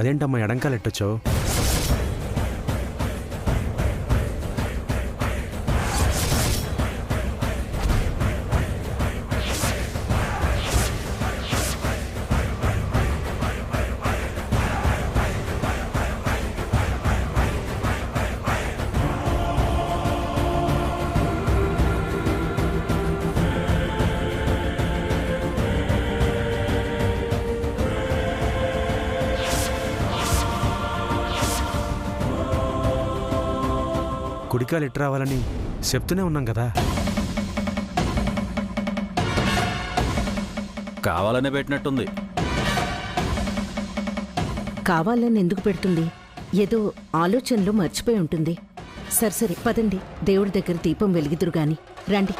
అదేంటమ్మా ఎడంకాలెట్టొచ్చావు? కుడికాలు ఎట్టు రావాలని చెప్తూనే ఉన్నాం కదా. కావాలనే పెట్టినట్టుంది. కావాలని ఎందుకు పెడుతుంది? ఏదో ఆలోచనలో మర్చిపోయి ఉంటుంది. సరే పదండి, దేవుడి దగ్గర దీపం వెలిగిదురు గాని. రండి.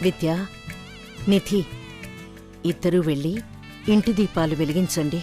విద్య, నిధి, ఇద్దరూ వెళ్ళి ఇంటి దీపాలు వెలిగించండి.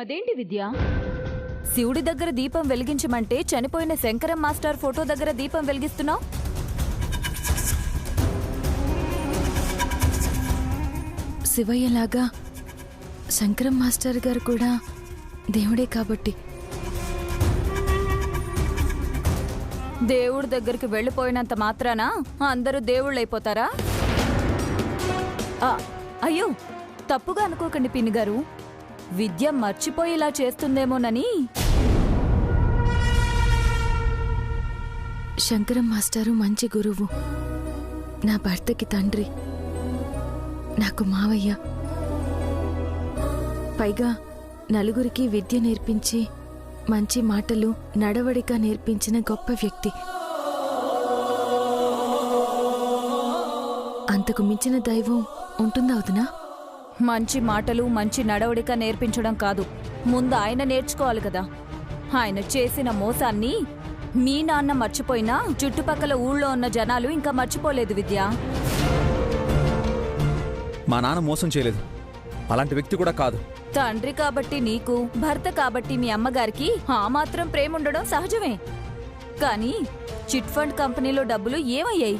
అదేంటి విద్య, శివుడి దగ్గర దీపం వెలిగించమంటే చనిపోయిన శంకరం మాస్టర్ ఫోటో దగ్గర దీపం వెలిగిస్తున్నావు? శివయ్యలాగా శంకరం మాస్టర్ గారు కూడా దేవుడే కాబట్టి. దేవుడి దగ్గరికి వెళ్ళిపోయినంత మాత్రాన అందరూ దేవుళ్ళైపోతారా? అయ్యో, తప్పుగా అనుకోకండి పిన్ని గారు, విద్య మర్చిపోయేలా చేస్తుందేమోనని. శంకరం మాస్టారు మంచి గురువు, నా భర్తకి తండ్రి, నాకు మావయ్య. పైగా నలుగురికి విద్య నేర్పించి మంచి మాటలు నడవడిక నేర్పించిన గొప్ప వ్యక్తి. అంతకు మించిన దైవం ఉంటుందా వదినా? మంచి మాటలు మంచి నడవడిక నేర్పించడం కాదు, ముందు ఆయన నేర్చుకోవాలి కదా. ఆయన చేసిన మోసాన్ని మీ నాన్న మర్చిపోయినా చుట్టుపక్కల ఊళ్ళో ఉన్న జనాలు ఇంకా మర్చిపోలేదు విద్య. మా నాన్న మోసం చేయలేదు, అలాంటి వ్యక్తి కూడా కాదు. తండ్రి కాబట్టి నీకు, భర్త కాబట్టి మీ అమ్మగారికి ఆ మాత్రం ప్రేమ ఉండడం సహజమే. కానీ చిట్ ఫండ్ కంపెనీలో డబ్బులు ఏమయ్యాయి?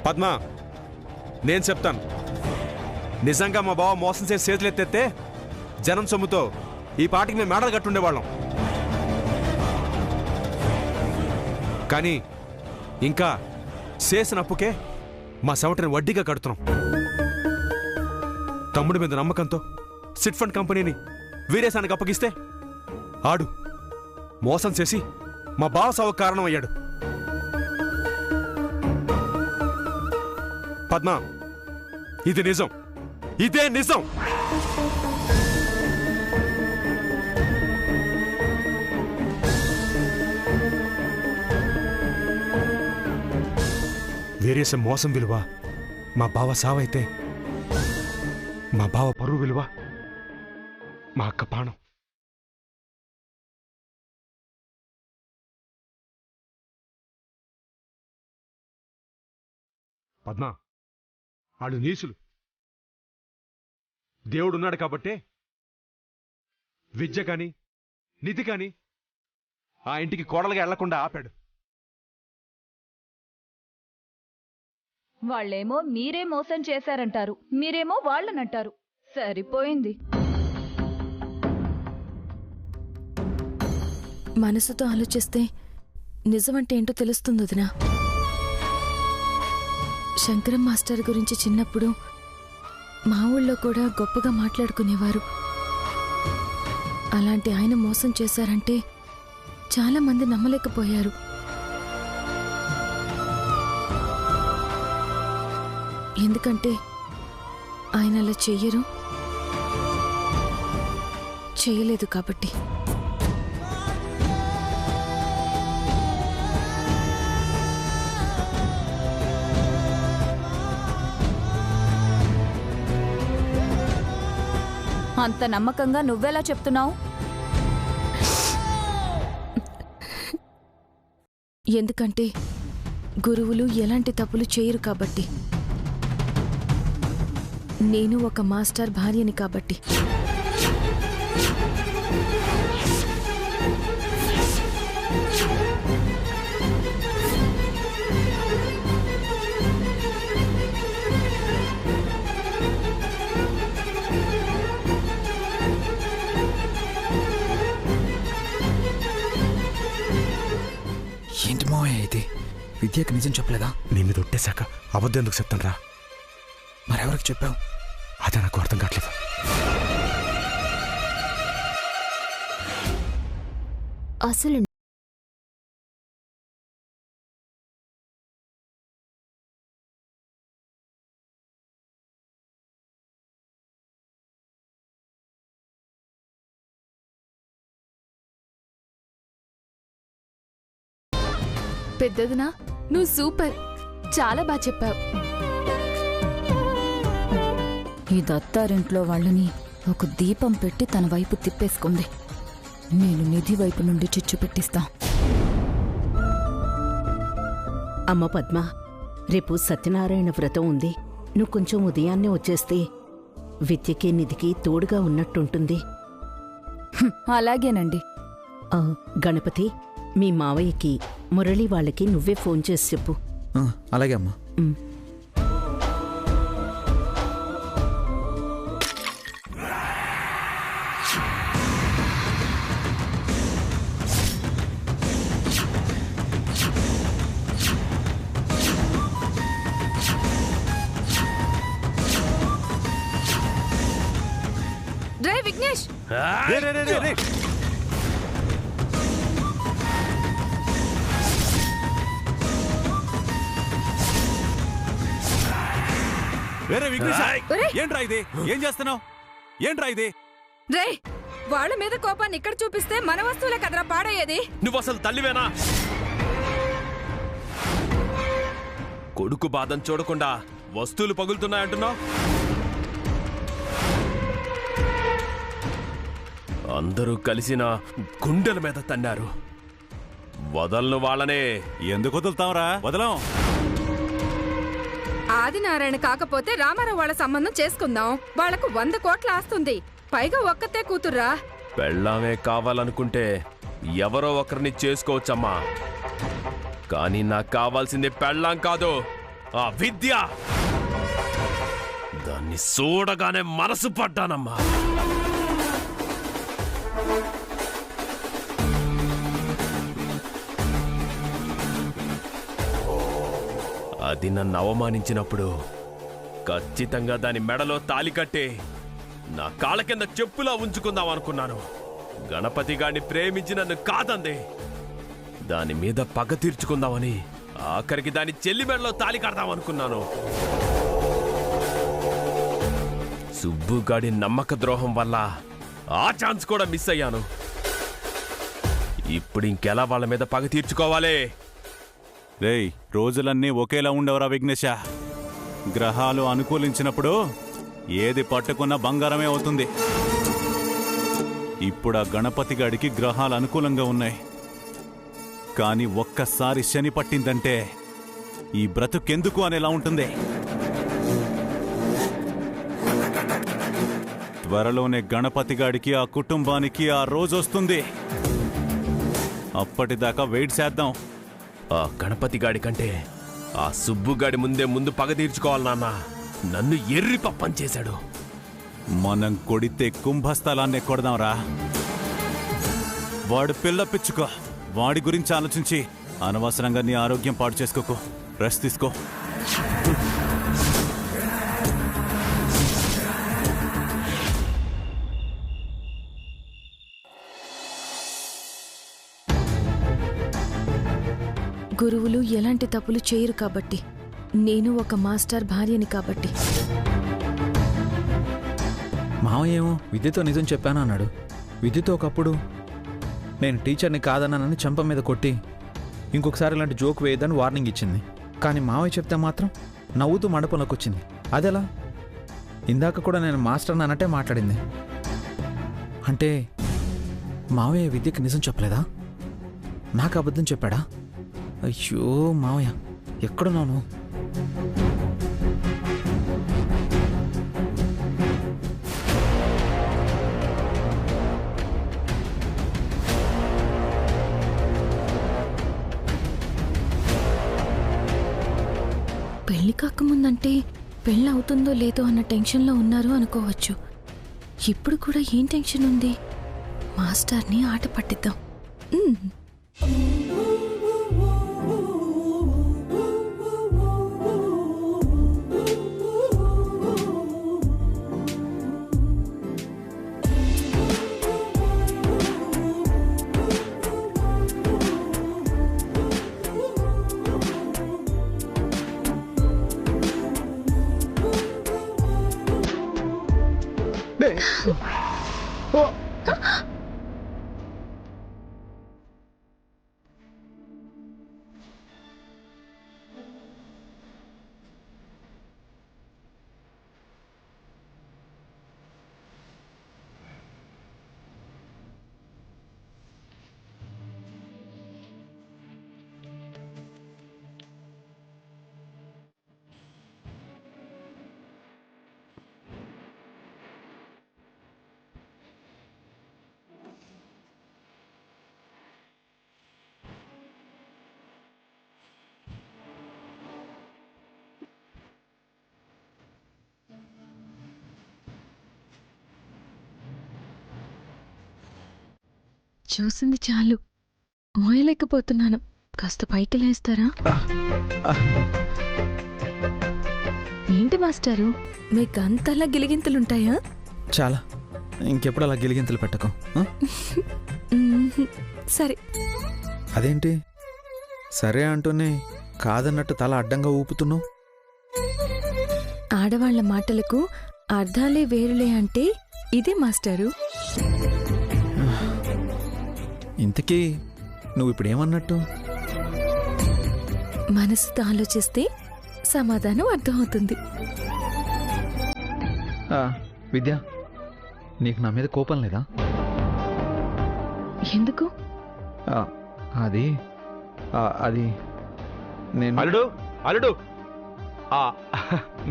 పద్మ, నేను చెప్తాను, నిజంగా మా బావ మోసం చేసి చేతులు ఎత్తేస్తే జనం సొమ్ముతో ఈ పాటికి మేము మేడలు కట్టుండేవాళ్ళం. కానీ ఇంకా చేసిన అప్పుకే మా సెవటని వడ్డీగా కడుతున్నాం. తమ్ముడి మీద నమ్మకంతో సిట్ ఫండ్ కంపెనీని వీరేశానికి అప్పగిస్తే ఆడు మోసం చేసి మా బావ సావుకు కారణం అయ్యాడు. పద్మ, ఇది నిజం, ఇదే నిజం. వీరేశం మోసం విలువ మా బావ సావైతే మా బావ పరువు విలువ మా అక్క ప్రాణం. పద్మ, వాళ్ళు నీసులు. దేవుడున్నాడు కాబట్టే విద్య కాని నిధి కాని ఆ ఇంటికి కోడలుగా వెళ్లకుండా ఆపాడు. వాళ్ళేమో మీరే మోసం చేశారంటారు, మీరేమో వాళ్ళనంటారు. సరిపోయింది. మనసుతో ఆలోచిస్తే నిజమంటే ఏంటో తెలుస్తుంది వదినా. శంకరం మాస్టర్ గురించి చిన్నప్పుడు మా ఊళ్ళో కూడా గొప్పగా మాట్లాడుకునేవారు. అలాంటి ఆయన మోసం చేశారంటే చాలా మంది నమ్మలేకపోయారు. ఎందుకంటే ఆయన అలా చెయ్యరు, చేయలేదు కాబట్టి. అంత నమ్మకంగా నువ్వెలా చెప్తున్నావు? ఎందుకంటే గురువులు ఎలాంటి తప్పులు చేయరు కాబట్టి. నేను ఒక మాస్టర్ భార్యని కాబట్టి. ఏంటి మావయ్య ఇది? విద్యకి నిజం చెప్పలేదా? నీ మీద ఒట్టేశాక అబద్ధం ఎందుకు చెప్తాను రా? మరెవరికి చెప్పావు? అదే నాకు అర్థం కావట్లేదు. అసలు పెద్దదినా, నువ్వు సూపర్, చాలా బాగా చెప్పావు. ఈ దత్తారింట్లో వాళ్ళని ఒక దీపం పెట్టి తన వైపు తిప్పేసుకుంది. నేను నిధి వైపు నుండి చిచ్చు పెట్టిస్తా. అమ్మ పద్మ, రేపు సత్యనారాయణ వ్రతం ఉంది. నువ్వు కొంచెం ఉదయాన్నే వచ్చేస్తే విద్యకి నిధికి తోడుగా ఉన్నట్టుంటుంది. అలాగేనండి. గణపతి, మీ మావయ్యకి మురళి వాళ్ళకి నువ్వే ఫోన్ చేసి చెప్పు. అలాగే అమ్మా. రే విఘ్నేష్, ఏంట్రా ఇది? ఏం చేస్తున్నావు? ఏంట్రా ఇది? రే, వాళ్ళ మీద కోపాన్ని ఇక్కడ చూపిస్తే మన వస్తువులే కదరా పాడయ్యేది. నువ్వు అసలు తల్లివేనా? కొడుకు బాధం చూడకుండా వస్తువులు పగులుతున్నాయంటున్నావు. అందరూ కలిసిన గుండెల మీద తన్నారు. వదలను వాళ్ళనే. ఎందుకు వదులుతాంరా? వదలం. ఆదినారాయణ కాకపోతే రామారావు వాళ్ళ సంబంధం చేసుకుందాం. వాళ్లకు 100 కోట్ల ఆస్తుంది, పైగా ఒక్కతే కూతుర్రా. పెళ్ళామే కావాలనుకుంటే ఎవరో ఒకరిని చేసుకోవచ్చమ్మా, కానీ నాకు కావాల్సింది పెళ్ళాం కాదు, ఆ విద్య. దాన్ని చూడగానే మనసు పడ్డానమ్మా. అది నన్ను అవమానించినప్పుడు ఖచ్చితంగా దాని మెడలో తాలి కట్టి నా కాళ్ళ కింద చెప్పులా ఉంచుకుందాం అనుకున్నాను. గణపతి గారిని ప్రేమించి నన్ను కాదంది. దాని మీద పగ తీర్చుకుందామని ఆఖరికి దాని చెల్లి మెడలో తాలి కడదామనుకున్నాను. సుబ్బుగాడి నమ్మక ద్రోహం వల్ల ఆ ఛాన్స్ కూడా మిస్ అయ్యాను. ఇప్పుడు ఇంకెలా వాళ్ళ మీద పగ తీర్చుకోవాలి? రేయ్, రోజులన్నీ ఒకేలా ఉండవరా విఘ్నేశ? గ్రహాలు అనుకూలించినప్పుడు ఏది పట్టుకున్న బంగారమే అవుతుంది. ఇప్పుడు ఆ గణపతి గాడికి గ్రహాలు అనుకూలంగా ఉన్నాయి. కానీ ఒక్కసారి శని పట్టిందంటే ఈ బ్రతుకెందుకు అనేలా ఉంటుంది. త్వరలోనే గణపతి గాడికి ఆ కుటుంబానికి ఆ రోజు వస్తుంది. అప్పటిదాకా వెయిట్ చేద్దాం. ఆ గణపతి గాడి కంటే ఆ సుబ్బుగాడి ముందు పగ తీర్చుకోవాలి నాన్న. నన్ను ఎర్రి పప్పం చేశాడు. మనం కొడితే కుంభస్థలాన్నే కొడదాంరా. వాడు పిల్ల పిచ్చుకో. వాడి గురించి ఆలోచించి అనవసరంగా నీ ఆరోగ్యం పాడు చేసుకోకు. రెస్ట్ తీసుకో. గురువులు ఎలాంటి తప్పులు చేయరు కాబట్టి, నేను ఒక మాస్టర్ భార్యని కాబట్టి. మావయ్య ఏమో విద్యతో నిజం చెప్పాను అన్నాడు. విద్యతో ఒకప్పుడు నేను టీచర్ని కాదన్నానని చెంప మీద కొట్టి ఇంకొకసారి ఇలాంటి జోక్ వేయదని వార్నింగ్ ఇచ్చింది. కానీ మావయ్య చెప్తే మాత్రం నవ్వుతూ మండపంలోకి వచ్చింది. అదెలా? ఇందాక కూడా నేను మాస్టర్ అన్నట్టే మాట్లాడింది. అంటే మావయ్య విద్యకి నిజం చెప్పలేదా? నాకు అబద్ధం చెప్పాడా? అయ్యో మావయ్య, ఎక్కడున్నాను? పెళ్లి కాకముందంటే పెళ్ళి అవుతుందో లేదో అన్న టెన్షన్లో ఉన్నారు అనుకోవచ్చు. ఇప్పుడు కూడా ఏం టెన్షన్ ఉంది? మాస్టర్ని ఆట పట్టిద్దాం. చూసింది చాలు, మోయలేకపోతున్నాను. కాస్త పైకి లేస్తారా? ఏంటి మాస్టారు, మీకు అంతలా గిలిగింతలుంటాయా? చాలా. ఇంకెప్పుడు అలా గిలిగింతలు పెట్టకు. సరే. అదేంటి సరే అంటూనే కాదన్నట్టు తల అడ్డంగా ఊపుతున్నావు? ఆడవాళ్ల మాటలకు అర్థాలే వేరులే అంటే ఇదే మాస్టారు. ఇంతకీ నువ్వు ఇప్పుడేమన్నట్టు? మనసుతో ఆలోచిస్తే సమాధానం అర్థమవుతుంది. విద్య, నీకు నా మీద కోపం లేదా? ఎందుకు? అది అది నేను అల్లుడు అల్లుడు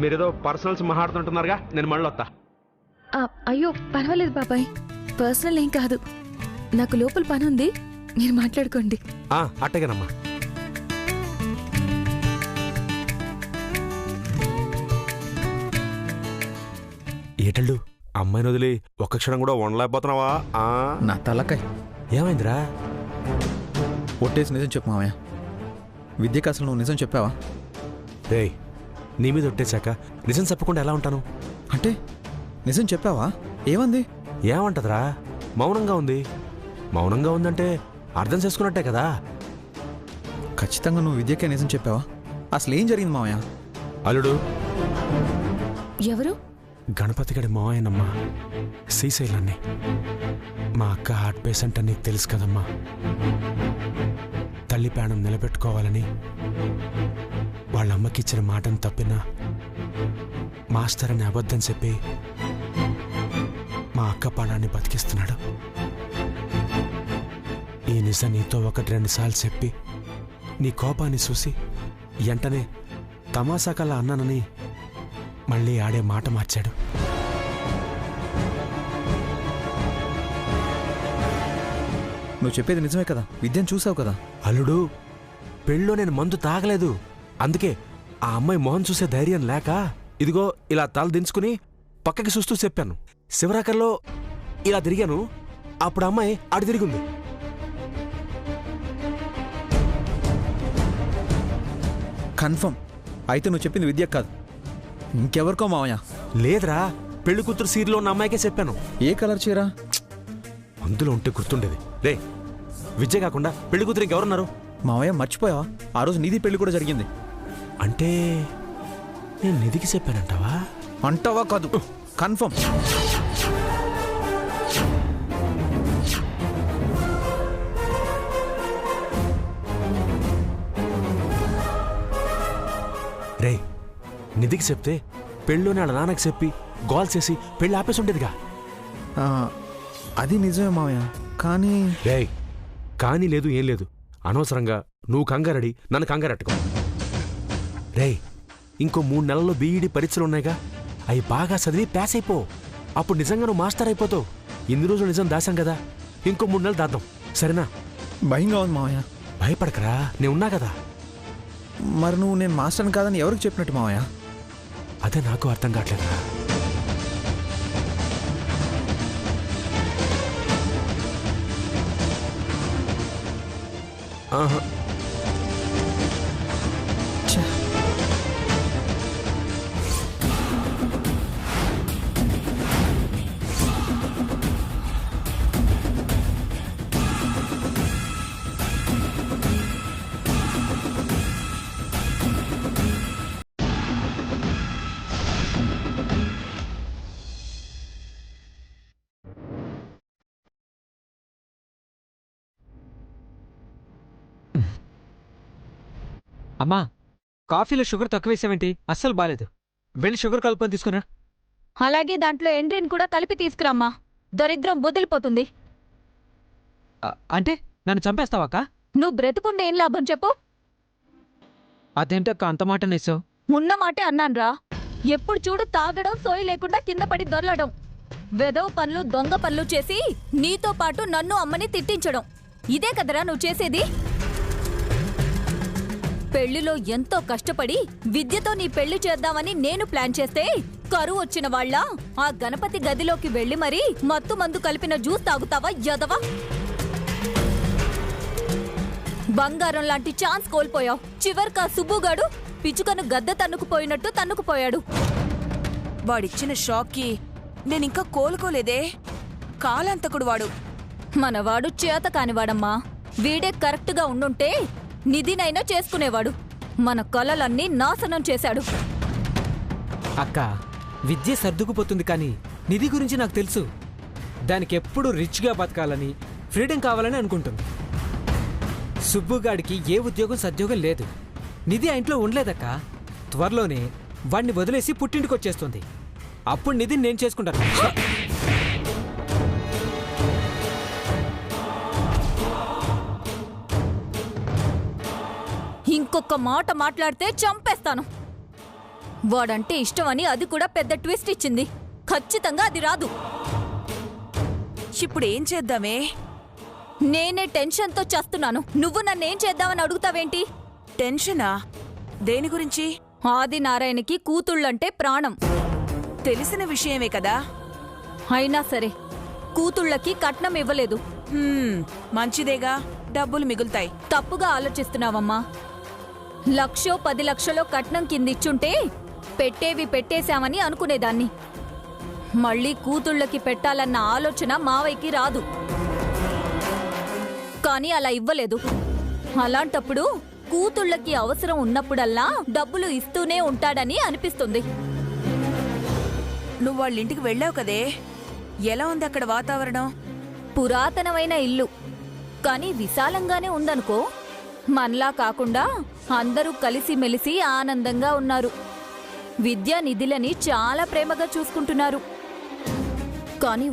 మీరేదో పర్సనల్స్ మాట్లాడుతుంటున్నారుగా, నేను మళ్ళీ వస్తా. అయ్యో పర్వాలేదు బాబాయ్, పర్సనల్ ఏం కాదు. నాకు లోపల పని ఉంది, మీరు మాట్లాడుకోండి. అట్టగేనమ్మా. ఏటల్లు, అమ్మాయిని వదిలి ఒక్క క్షణం కూడా ఉండలేకపోతున్నావా? నా తలకాయ. ఏమైందిరా? ఒట్టేసి నిజం చెప్పు మావయ్య. విద్యకు అసలు నువ్వు నిజం చెప్పావా? రేయ్, నీ మీద ఒట్టేశాక నిజం చెప్పకుండా ఎలా ఉంటాను? అంటే నిజం చెప్పావా? ఏమంది? ఏమంటదిరా, మౌనంగా ఉంది. మౌనంగా ఉందంటే అర్థం చేసుకున్నట్టే కదా. ఖచ్చితంగా నువ్వు విద్యకే నిజం చెప్పావా? అసలు ఏం జరిగింది మావయ్య? అల్లుడు, ఎవరు? గణపతి గడి మావయ్యనమ్మా, శ్రీశైలాన్ని. మా అక్క హార్ట్ పేషెంట్ అని నీకు తెలుసు కదమ్మా. తల్లి ప్రాణం నిలబెట్టుకోవాలని వాళ్ళ అమ్మకి ఇచ్చిన మాటను తప్పినా మాస్టర్ అని అబద్ధం చెప్పి మా అక్క ప్రాణాన్ని బతికిస్తున్నాడు. ఈ నిజం నీతో 1-2 సార్లు చెప్పి నీ కోపాన్ని చూసి వెంటనే తమాషా కల్లా అన్నానని మళ్ళీ ఆడే మాట మార్చాడు. నువ్వు చెప్పేది నిజమే కదా? విద్యను చూసావు కదా? అల్లుడు, పెళ్ళిలో నేను మందు తాగలేదు. అందుకే ఆ అమ్మాయి మొహం చూసే ధైర్యం లేక ఇదిగో ఇలా తల దించుకుని పక్కకి చూస్తూ చెప్పాను. శివరాకర్లో ఇలా తిరిగాను. అప్పుడు అమ్మాయి అటు తిరిగింది. కన్ఫర్మ్. అయితే నువ్వు చెప్పింది విద్య కాదు, ఇంకెవరికో మావయ్య. లేదురా, పెళ్లి కూతురు సీరియల్లో ఉన్న అమ్మాయికే చెప్పాను. ఏ కలర్ చీర? అందులో ఉంటే గుర్తుండేది. రే, విద్య కాకుండా పెళ్లి కూతురు ఇంకెవరున్నారు? మావయ్య మర్చిపోయావా? ఆ రోజు నిధి పెళ్లి కూడా జరిగింది. అంటే నేను నిధికి చెప్పానంటావా? అంటావా కాదు, కన్ఫర్మ్. రే, నిధికి చెప్తే పెళ్ళిలోనే వాళ్ళ నాన్నకి చెప్పి గోల్ చేసి పెళ్ళి ఆపేసి ఉండేదిగా. ఆ, అది నిజమే మావయ్య, కానీ రే, కానీ లేదు ఏం లేదు. అనవసరంగా నువ్వు కంగారడి నన్ను కంగారట్టుకో. రే, ఇంకో 3 నెలల్లో బీఈడీ పరీక్షలు ఉన్నాయిగా, అవి బాగా చదివి పాస్ అయిపో. అప్పుడు నిజంగా నువ్వు మాస్టర్ అయిపోతావు. ఇన్ని రోజులు నిజం దాసాం కదా, ఇంకో 3 నెలలు దాద్దాం, సరేనా? భయంగా ఉంది మావయ్య. భయపడకరా, నేను ఉన్నా కదా. మరి నువ్వు నేను మాస్టర్ని కాదని ఎవరికి చెప్పినట్టు మావయ్య? అదే నాకు అర్థం కావట్లేదురా. ఆహా, అమ్మా, కాఫీలో షుగర్ తక్కువ వేసావేంటి? అస్సలు బాలేదు. వెళ్ళి షుగర్ కలుపుకొని తీసుకురా. అలాగే దాంట్లో ఎండ్రిన్ కూడా కలిపి తీసుకురామ్మా. దరిద్రం బొదిలిపోతుంది. అంటే నన్ను చంపేస్తావాక? నువ్వు బ్రతుకుండే ఏం లాభం చెప్పు? అదేంటక్క అంత మాట నేసావు? ఉన్న మాటే అన్నాన్రా. ఎప్పుడు చూడు తాగడం, సోయి లేకుండా కింద పడి దొర్లడం, వెదవ పనులు, దొంగ పనులు చేసి నీతో పాటు నన్ను అమ్మని తిట్టించడం, ఇదే కదరా నువ్వు చేసేది? పెళ్లిలో ఎంతో కష్టపడి విద్యతో నీ పెళ్లి చేద్దామని నేను ప్లాన్ చేస్తే కరువు వచ్చిన వాళ్ళ ఆ గణపతి గదిలోకి వెళ్లి మరీ మత్తు మందు కలిపిన జ్యూస్ తాగుతావా యదవా? బంగారం లాంటి ఛాన్స్ కోల్పోయావు. చివరికా సుబ్బుగాడు పిచ్చుకను గద్దె తన్నుకుపోయినట్టు తన్నుకుపోయాడు. వాడిచ్చిన షాక్కి నేనింకా కోలుకోలేదే. కాలంతకుడు వాడు. మనవాడు చేత కానివాడమ్మా. వీడే కరెక్ట్గా ఉండుంటే నిధినైనా చేసుకునేవాడు. మన కలలన్నీ నాశనం చేశాడు. అక్క, విద్య సర్దుకుపోతుంది, కానీ నిధి గురించి నాకు తెలుసు. దానికి ఎప్పుడు రిచ్గా బతకాలని, ఫ్రీడమ్ కావాలని అనుకుంటుంది. సుబ్బుగాడికి ఏ ఉద్యోగం సద్యోగం లేదు. నిధి ఆ ఇంట్లో ఉండలేదక్క. త్వరలోనే వాడిని వదిలేసి పుట్టింటికి వచ్చేస్తుంది. అప్పుడు నిధిని నేను చేసుకుంటాను. ఇంకొక మాట మాట్లాడితే చంపేస్తాను. వాడంటే ఇష్టమని అది కూడా పెద్ద ట్విస్ట్ ఇచ్చింది. ఖచ్చితంగా అది రాదు. ఇప్పుడేం చేద్దామే? నేనే టెన్షన్తో చస్తున్నాను. నువ్వు నన్నేం చేద్దామని అడుగుతావేంటి? టెన్షనా? దేని గురించి? ఆదినారాయణకి కూతుళ్ళంటే ప్రాణం. తెలిసిన విషయమే కదా. అయినా సరే కూతుళ్ళకి కట్నం ఇవ్వలేదు. మంచిదేగా, డబ్బులు మిగులుతాయి. తప్పుగా ఆలోచిస్తున్నావమ్మా. లక్షో 10 లక్షలో కట్నం కిందిచ్చుంటే పెట్టేవి పెట్టేశామని అనుకునేదాన్ని. మళ్ళీ కూతుళ్ళకి పెట్టాలన్న ఆలోచన మావయ్యకి రాదు. కానీ అలా ఇవ్వలేదు. అలాంటప్పుడు కూతుళ్ళకి అవసరం ఉన్నప్పుడల్లా డబ్బులు ఇస్తూనే ఉంటాడని అనిపిస్తుంది. నువ్వు వాళ్ళ ఇంటికి వెళ్ళావు కదే, ఎలా ఉంది అక్కడ వాతావరణం? పురాతనమైన ఇల్లు, కానీ విశాలంగానే ఉందనుకో. మనలా కాకుండా అందరూ కలిసిమెలిసి ఆనందంగా ఉన్నారు. విద్యా నిధులని చాలా ప్రేమగా చూసుకుంటున్నారు. కానీ